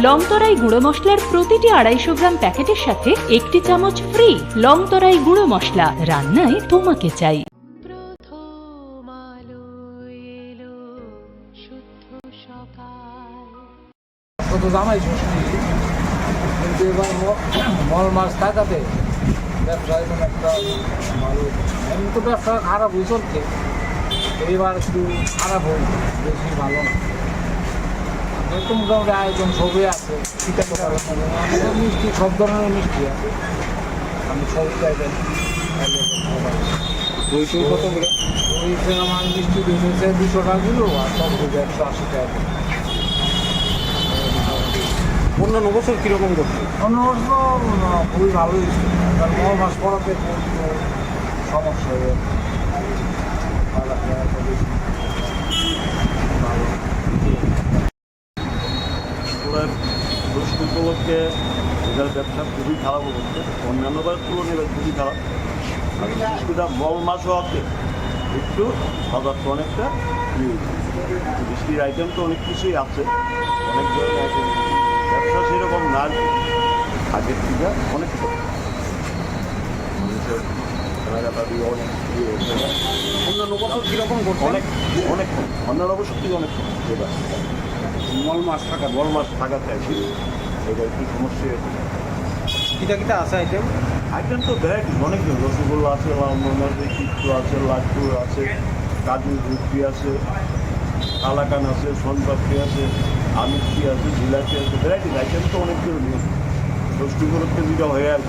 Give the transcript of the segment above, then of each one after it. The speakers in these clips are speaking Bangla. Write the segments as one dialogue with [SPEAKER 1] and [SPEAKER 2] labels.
[SPEAKER 1] লংতরাই গুঁড়ো মশলার প্রতিটি 250 গ্রাম প্যাকেটের সাথে 1 চামচ ফ্রি। লংতরাই গুঁড়ো মশলা, রান্নায় তোমাকে চাই।
[SPEAKER 2] কত জামাই ষষ্ঠী, কিন্তু এবার মল মাছ থাকাতে ব্যবসায় কোনো একটা ভালো, এমনি তো ব্যবসা খারাপ হয়ে চলছে, এবার একটু খারাপ হোক, বেশি ভালো না। একটু মোটামুটি আয়োজন সবই আছে, মিষ্টি সব ধরনের মিষ্টি আছে, আমি সব চাইবেন।
[SPEAKER 3] দই টই কত করে?
[SPEAKER 2] ওই আমার মিষ্টি দিয়েছে 200 টাকা কিলো, আর সব 180 টাকা।
[SPEAKER 3] অন্যান্য বছর কীরকম করছে?
[SPEAKER 2] অন্য বছর খুবই ভালো হয়েছে, কারণ মল মাছ পড়াতে সমস্যা হয়ে ভালো।
[SPEAKER 4] ষষ্ঠী উপলক্ষে এদের ব্যবসা খুবই খারাপ হচ্ছে, অন্যান্যবার তুলনায় খুবই খারাপ। আর বিশেষ করে মল মাছ হওয়াতে একটু বাজারটা অনেকটা বৃষ্টির আইটেম তো অনেক কিছুই আছে, অনেক ধরনের আইটেম, ব্যবসা সেরকম না, আগের থেকে অনেক কম। মানুষের কেনাকাটা অনেক
[SPEAKER 3] অন্যান্য বছর কীরকম করছে?
[SPEAKER 4] অনেক অনেক কম, অন্যান্য বছর থেকে অনেক কম। যেটা
[SPEAKER 3] মল মাছ থাকা
[SPEAKER 4] বল মাছ থাকাতে আছে, এটা একটু সমস্যা হয়েছে।
[SPEAKER 3] কিটা কিটা আছে আইটেম?
[SPEAKER 4] আইটেম তো ভ্যারাইটি অনেক, রসগোল্লা আছে, লালমোহনের চিত্র আছে, লাড্ডু আছে, কাজু ঘুরপি আছে, কালাকান আছে, সোনপাপড়ি আছে, আমিত্রি আছে, জিলাপি আছে, ভ্যারাইটি আইটেম তো অনেক কিছু নিয়ে ষষ্ঠী উপলক্ষে যেটা হয়ে আর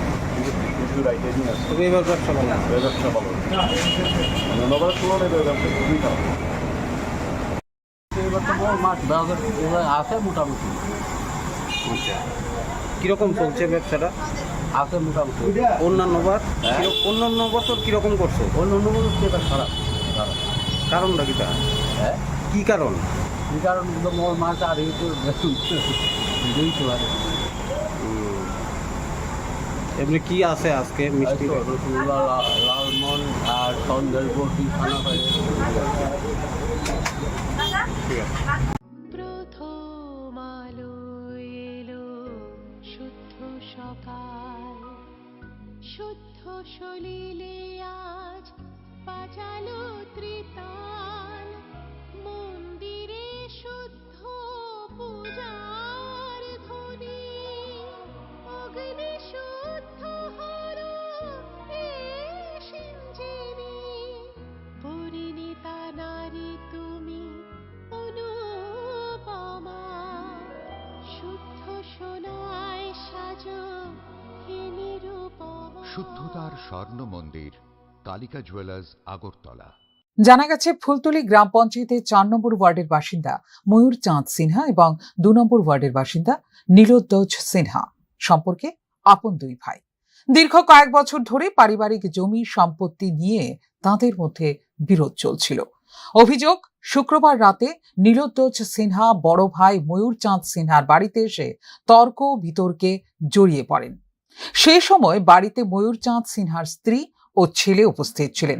[SPEAKER 4] প্রচুর আইটেমই আছে।
[SPEAKER 3] তবে এবার ব্যবসা ভালো না।
[SPEAKER 4] ব্যবসা ভালো, নগরের তুলনায় ব্যবসা খুবই খারাপ।
[SPEAKER 2] এবার তো মাছ বাজার আছে মোটামুটি,
[SPEAKER 3] আচ্ছা, কীরকম চলছে ব্যবসাটা?
[SPEAKER 2] আছে মোটামুটি।
[SPEAKER 3] অন্যান্য অন্যান্য বছর কীরকম করছো?
[SPEAKER 2] অন্য অন্য বছর এবার খারাপ খারাপ।
[SPEAKER 3] কারণটা কিটা?
[SPEAKER 2] হ্যাঁ,
[SPEAKER 3] কী কারণ?
[SPEAKER 2] এই কারণ মাছ আর এই তো দিতে পারে।
[SPEAKER 3] এমনি কি আছে আজকে মিষ্টি?
[SPEAKER 2] রসগোল্লা, লালমোহন আর সন্দেশ বরফি খানা হয়।
[SPEAKER 5] প্রথম আলো এলো, শুদ্ধ সকাল, শুদ্ধ সলিলে আজ বাজালো ত্রিতাল, মন্দিরে শুদ্ধ পূজার ধ্বনি, অগ্নি শুদ্ধ হলো সিঞ্জিনী, পরিণীতা নারী তুমি অনুপমা, শুদ্ধ সোনায় সাজো হে নিরুপমা।
[SPEAKER 6] শুদ্ধতার স্বর্ণ মন্দির, কালিকা জুয়েলার্স, আগরতলা।
[SPEAKER 7] জানা গেছে ফুলতলী গ্রাম পঞ্চায়েতের 4 নম্বর ওয়ার্ডের বাসিন্দা ময়ূর চাঁদ সিনহা এবং 2 নম্বর ওয়ার্ডের বাসিন্দা নীলোদ্দোজ সিনহা সম্পর্কে আপন 2 ভাই। দীর্ঘ কয়েক বছর ধরে পারিবারিক জমি সম্পত্তি নিয়ে তাঁদের মধ্যে বিরোধ চলছিল। অভিযোগ, শুক্রবার রাতে নীলোদ্দোজ সিনহা বড় ভাই ময়ূর চাঁদ সিনহার বাড়িতে এসে তর্ক বিতর্কে জড়িয়ে পড়েন। সেই সময় বাড়িতে ময়ূর চাঁদ সিনহার স্ত্রী ও ছেলে উপস্থিত ছিলেন।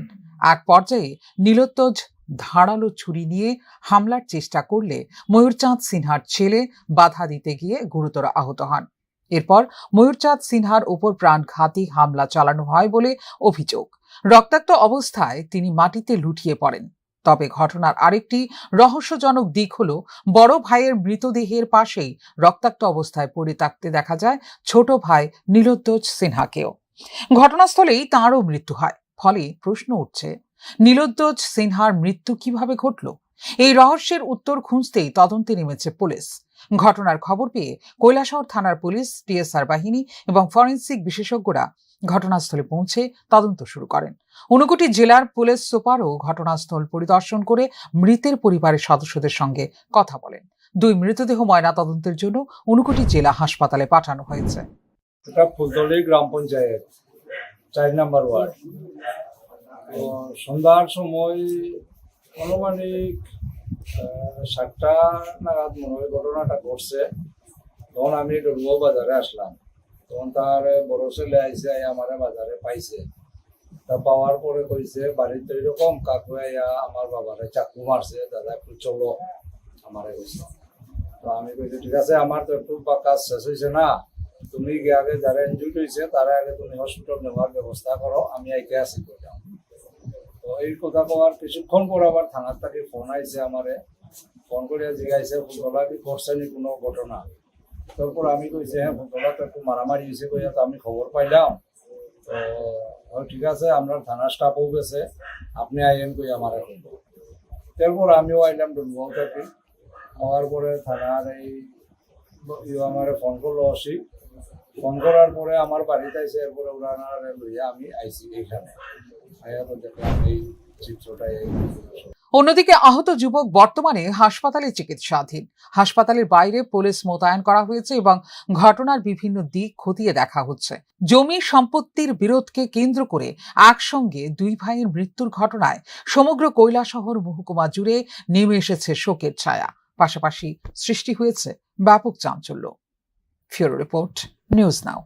[SPEAKER 7] এক পর্যায়ে নীলোদ্দোজ ধারালো ছুরি নিয়ে হামলার চেষ্টা করলে ময়ূরচাঁদ সিনহার ছেলে বাধা দিতে গিয়ে গুরুতর আহত হন। এরপর ময়ূরচাঁদ সিনহার উপর প্রাণঘাতী হামলা চালানো হয় বলে অভিযোগ। রক্তাক্ত অবস্থায় তিনি মাটিতে লুটিয়ে পড়েন। তবে ঘটনার আরেকটি রহস্যজনক দিক হলো, বড় ভাইয়ের মৃতদেহের পাশেই রক্তাক্ত অবস্থায় পড়ে থাকতে দেখা যায় ছোট ভাই নীলোদ্দোজ সিনহাকেও। ঘটনাস্থলেই তাঁরও মৃত্যু হয়। ফলে প্রশ্ন উঠছে, নীলোদ্দোজ সিনহার মৃত্যু কিভাবে ঘটল? এই রহস্যের উত্তর খুঁজতেই তদন্তে নেমেছে পুলিশ। ঘটনার খবর পেয়ে কৈলাসহর থানার পুলিশ, টিএসআর বাহিনী এবং ফরেনসিক বিশেষজ্ঞরা ঘটনাস্থলে পৌঁছে তদন্ত শুরু করেন। ঊনকোটি জেলার পুলিশ সুপারও ঘটনাস্থল পরিদর্শন করে মৃতের পরিবারের সদস্যদের সঙ্গে কথা বলেন। 2 মৃতদেহ ময়না তদন্তের জন্য ঊনকোটি জেলা হাসপাতালে পাঠানো হয়েছে।
[SPEAKER 2] এটা ফুলতলী গ্রাম পঞ্চায়েত 4 নম্বর ওয়ার্ড। সন্ধ্যার সময় আনুমানিক 7টা নাগাদ মনে হয় ঘটনাটা ঘটছে। তখন আমি ডলুয়া বাজারে আসলাম, তখন তার বড় ছেলে আইসে আমার বাজারে পাইছে। তা পাওয়ার পরে কইছে বাড়িতে এরকম কাকু আইয়া আমার বাবারে চাকু মারছে, দাদা একটু চলো আমারে কইছে। তো আমি কইছি ঠিক আছে, আমার তো একটু কাজ শেষ হয়েছে না, তুমি গিয়ে আগে যারা ইনজুর্ড হয়েছে তারা আগে তুমি হসপিটাল নেওয়ার ব্যবস্থা করো, আমি আইকে আসি করলাম। তো এই কথা কওয়ার কিছুক্ষণ পর আবার থানার থেকে ফোন আইছে আমারে, ফোন করে জিজ্ঞাসা ফুলতলা কি করছেনি কোনো ঘটনা। তারপর আমি কইছি হ্যাঁ ফুলতলা তো একটু মারামারি হয়েছে কইয়া, তো আমি খবর পাইলাম, তো ঠিক আছে আপনার থানার স্টাফও গেছে, আপনি আইন কই আমারে বলবো। তারপর আমিও আইলাম ডুমগাঁও থেকে, হওয়ার পরে থানার এই আমারে ফোন করলো অসি, ফোন করার পরে আমার বাড়িতে আইসে, এরপরে ওরা লইয়া আমি আইসি এইখানে, আইয়া তো দেখলাম এই চিত্রটাই।
[SPEAKER 7] অন্যদিকে আহত যুবক বর্তমানে হাসপাতালে চিকিৎসাধীন। হাসপাতালের বাইরে পুলিশ মোতায়েন করা হয়েছে এবং ঘটনার বিভিন্ন দিক খতিয়ে দেখা হচ্ছে। জমি সম্পত্তির বিরোধকে কেন্দ্র করে একসঙ্গে দুই ভাইয়ের মৃত্যুর ঘটনায় সমগ্র কৈলাসহর মহকুমা জুড়ে নেমে এসেছে শোকের ছায়া, পাশাপাশি সৃষ্টি হয়েছে ব্যাপক চাঞ্চল্য। ফিউরো রিপোর্ট, নিউজ নাও।